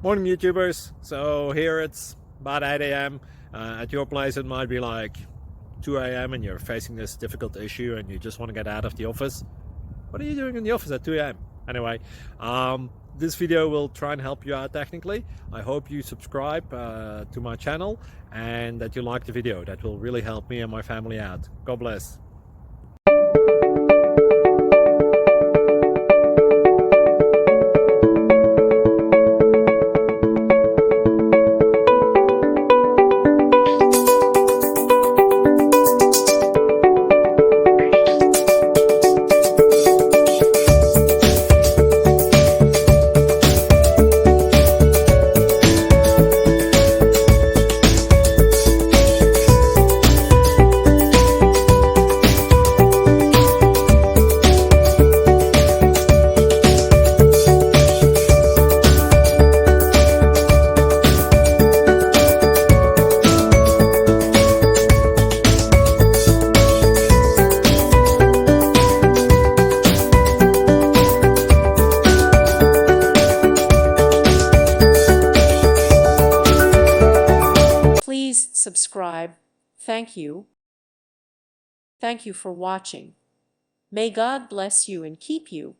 Morning YouTubers. So here it's about 8 a.m. At your place it might be like 2 a.m. and you're facing this difficult issue and you just want to get out of the office. What are you doing in the office at 2 a.m.? Anyway, this video will try and help you out technically. I hope you subscribe to my channel and that you like the video. That will really help me and my family out. God bless. Please subscribe. Thank you. Thank you for watching. May God bless you and keep you.